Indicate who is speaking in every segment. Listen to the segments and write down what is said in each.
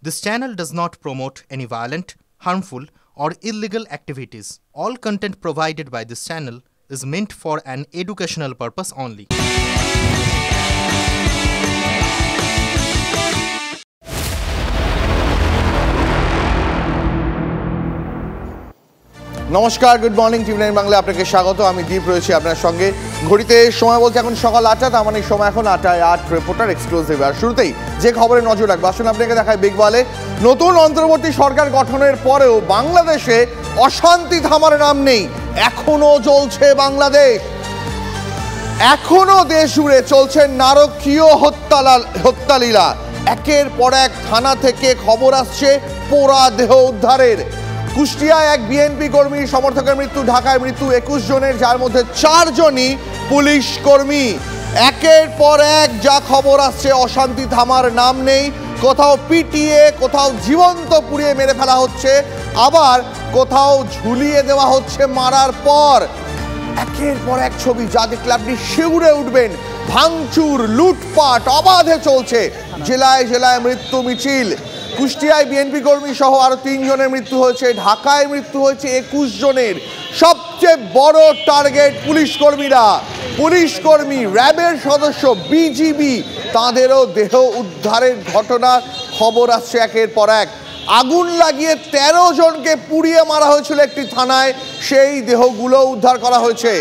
Speaker 1: This channel does not promote any violent, harmful, or illegal activities. All content provided by this channel is meant for an educational purpose only.
Speaker 2: নমস্কার, good morning. টিভি9 Bangla আপনাকে স্বাগত। আমি দীপ রয়েছি আপনার সঙ্গে। ঘড়িতে সময় বলছে এখন সকাল ৮টা, তার মানে সময় এখন ৮টায় ৮ রিপোর্টার এক্সক্লুসিভ। আর শুরুতেই যে খবরে নজর রাখবো, আসুন আপনাকে দেখায় বিগবালে। নতুন অন্তর্বর্তী সরকার গঠনের পরেও বাংলাদেশে অশান্তি থামার নাম নেই। এখনো চলছে বাংলাদেশ, এখনো দেশ জুড়ে চলছে নারকীয় হত্যালীলা। একের পর এক থানা থেকে খবর আসছে পোড়া দেহ উদ্ধারের। কুষ্টিয়ায় এক বিএনপি কর্মী সমর্থকের মৃত্যু, ঢাকায় মৃত্যু ২১ জনের, যার মধ্যে ৪ জনই পুলিশ কর্মী। একের পর এক যা খবর আসছে, অশান্তি থামার নাম নেই। কোথাও পিটিয়ে, কোথাও জীবন্ত পুড়িয়ে মেরে ফেলা হচ্ছে, আবার কোথাও ঝুলিয়ে দেওয়া হচ্ছে মারার পর। একের পর এক ছবি যা দেখলে আপনি শিউরে উঠবেন। ভাঙচুর, লুটপাট অবাধে চলছে। জেলায় জেলায় মৃত্যু মিছিল। কুষ্টিয়ায় বিএনপি কর্মী সহ আরো ৩ জনের মৃত্যু হয়েছে, ঢাকায় মৃত্যু হয়েছে ২১ জনের। সবচেয়ে বড় টার্গেট পুলিশ কর্মীরা। পুলিশ কর্মী, র্যাবের সদস্য, বিজিবি, তাদেরও দেহ উদ্ধারের ঘটনা খবর আসছে একের পর এক। আগুন লাগিয়ে ১৩ জনকে পুড়িয়ে মারা হয়েছিল একটি থানায়, সেই দেহগুলো উদ্ধার করা হয়েছে।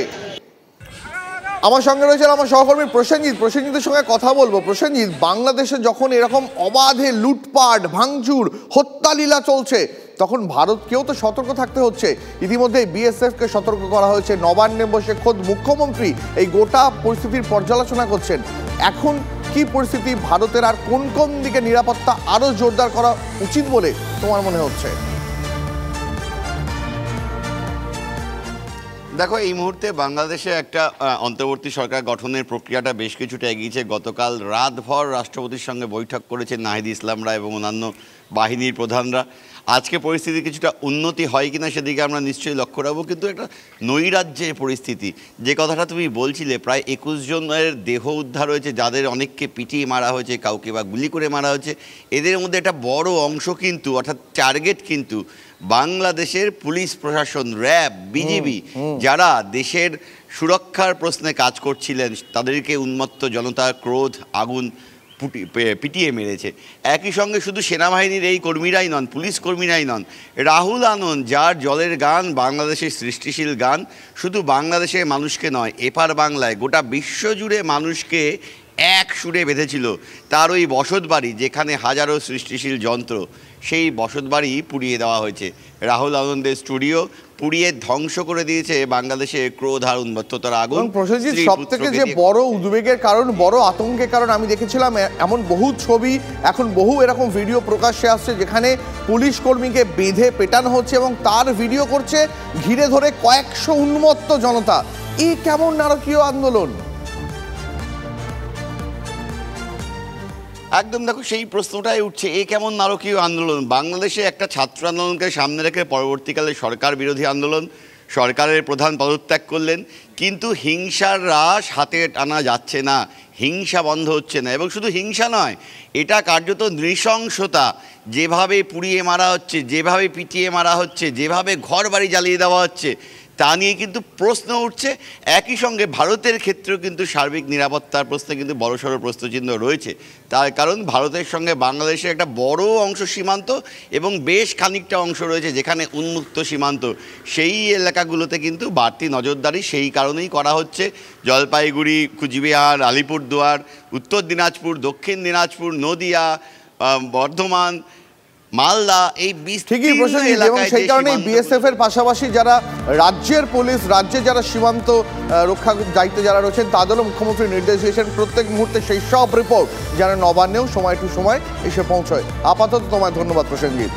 Speaker 2: আমার সঙ্গে রয়েছেন আমার সহকর্মী প্রসেনজিতের সঙ্গে কথা বলবো। প্রসেনজিৎ, বাংলাদেশে যখন এরকম অবাধে লুটপাট, ভাঙচুর, হত্যালীলা চলছে, তখন ভারতকেও তো সতর্ক থাকতে হচ্ছে। ইতিমধ্যে বিএসএফকে সতর্ক করা হয়েছে। নবান্নে বসে খোদ মুখ্যমন্ত্রী এই গোটা পরিস্থিতির পর্যালোচনা করছেন। এখন কি পরিস্থিতি, ভারতের আর কোন কোন দিকে নিরাপত্তা আরো জোরদার করা উচিত বলে তোমার মনে হচ্ছে?
Speaker 3: দেখো, এই মুহূর্তে বাংলাদেশে একটা অন্তর্বর্তী সরকার গঠনের প্রক্রিয়াটা বেশ কিছুটা এগিয়েছে। গতকাল রাতভর রাষ্ট্রপতির সঙ্গে বৈঠক করেছেন নাহিদ ইসলামরা এবং অন্যান্য বাহিনীর প্রধানরা। আজকে পরিস্থিতি কিছুটা উন্নতি হয় কিনা সেদিকে আমরা নিশ্চয়ই লক্ষ্য রাখবো, কিন্তু একটা নৈরাজ্যের পরিস্থিতি, যে কথাটা তুমি বলছিলে, প্রায় ২১ জনের দেহ উদ্ধার হয়েছে, যাদের অনেককে পিটিয়ে মারা হয়েছে, কাউকে বা গুলি করে মারা হয়েছে। এদের মধ্যে একটা বড় অংশ কিন্তু, অর্থাৎ টার্গেট কিন্তু বাংলাদেশের পুলিশ প্রশাসন, র্যাব, বিজিবি, যারা দেশের সুরক্ষার প্রশ্নে কাজ করছিলেন, তাদেরকে উন্মত্ত জনতার ক্রোধ, আগুন পিটিয়ে মেরেছে। একই সঙ্গে শুধু সেনাবাহিনীর এই কর্মীরাই নন, পুলিশ কর্মীরাই নন, রাহুল আনন্দ, যার জলের গান বাংলাদেশের সৃষ্টিশীল গান, শুধু বাংলাদেশের মানুষকে নয়, এপার বাংলায় গোটা বিশ্বজুড়ে মানুষকে এক সুরে বেঁধেছিল। তার ওই বসতবাড়ি, যেখানে হাজারো সৃষ্টিশীল যন্ত্র, সেই বসতবাড়ি পুড়িয়ে দেওয়া হয়েছে। রাহুল আনন্দের স্টুডিও পুড়িয়ে ধ্বংস করে দিয়েছে বাংলাদেশে ক্রোধ আর উন্মত্ততার আগুন।
Speaker 2: প্রসেনজিৎ, সব থেকে যে বড় উদ্বেগের কারণ, বড় আতঙ্কের কারণ, আমি দেখেছিলাম এমন বহু ছবি, এখন বহু এরকম ভিডিও প্রকাশ্যে আসছে, যেখানে পুলিশ কর্মীকে বেঁধে পেটানো হচ্ছে এবং তার ভিডিও করছে ঘিরে ধরে কয়েকশো উন্মত্ত জনতা। এই কেমন নারকীয় আন্দোলন?
Speaker 3: একদম, দেখো, সেই প্রশ্নটাই উঠছে, এ কেমন নারকীয় আন্দোলন? বাংলাদেশে একটা ছাত্র আন্দোলনকে সামনে রেখে পরবর্তীকালে সরকার বিরোধী আন্দোলন, সরকারের প্রধান পদত্যাগ করলেন, কিন্তু হিংসার রাশ হাতে টানা যাচ্ছে না, হিংসা বন্ধ হচ্ছে না। এবং শুধু হিংসা নয়, এটা কার্যত নৃশংসতা। যেভাবে পুড়িয়ে মারা হচ্ছে, যেভাবে পিটিয়ে মারা হচ্ছে, যেভাবে ঘর বাড়ি জ্বালিয়ে দেওয়া হচ্ছে, তা নিয়ে কিন্তু প্রশ্ন উঠছে। একই সঙ্গে ভারতের ক্ষেত্রেও কিন্তু সার্বিক নিরাপত্তার প্রশ্নে কিন্তু বড়সড় প্রশ্নচিহ্ন রয়েছে। তার কারণ ভারতের সঙ্গে বাংলাদেশের একটা বড় অংশ সীমান্ত এবং বেশ খানিকটা অংশ রয়েছে যেখানে উন্মুক্ত সীমান্ত। সেই এলাকাগুলোতে কিন্তু বাড়তি নজরদারি সেই কারণেই করা হচ্ছে। জলপাইগুড়ি, কুচবিহার, আলিপুরদুয়ার, উত্তর দিনাজপুর, দক্ষিণ দিনাজপুর, নদিয়া, বর্ধমান, মালদা, এই
Speaker 2: ঠিকই প্রসেনজিৎ, এবং সেই কারণেই বিএসএফ এর পাশাপাশি যারা রাজ্যের পুলিশ, রাজ্যে যারা সীমান্ত রক্ষা দায়িত্বে যারা রয়েছেন, তাদেরও মুখ্যমন্ত্রী নির্দেশ দিয়েছেন প্রত্যেক মুহূর্তে সেই সব রিপোর্ট যেন নবান্নেও সময় টু সময় এসে পৌঁছয়। আপাতত তোমায় ধন্যবাদ প্রসেনজিৎ।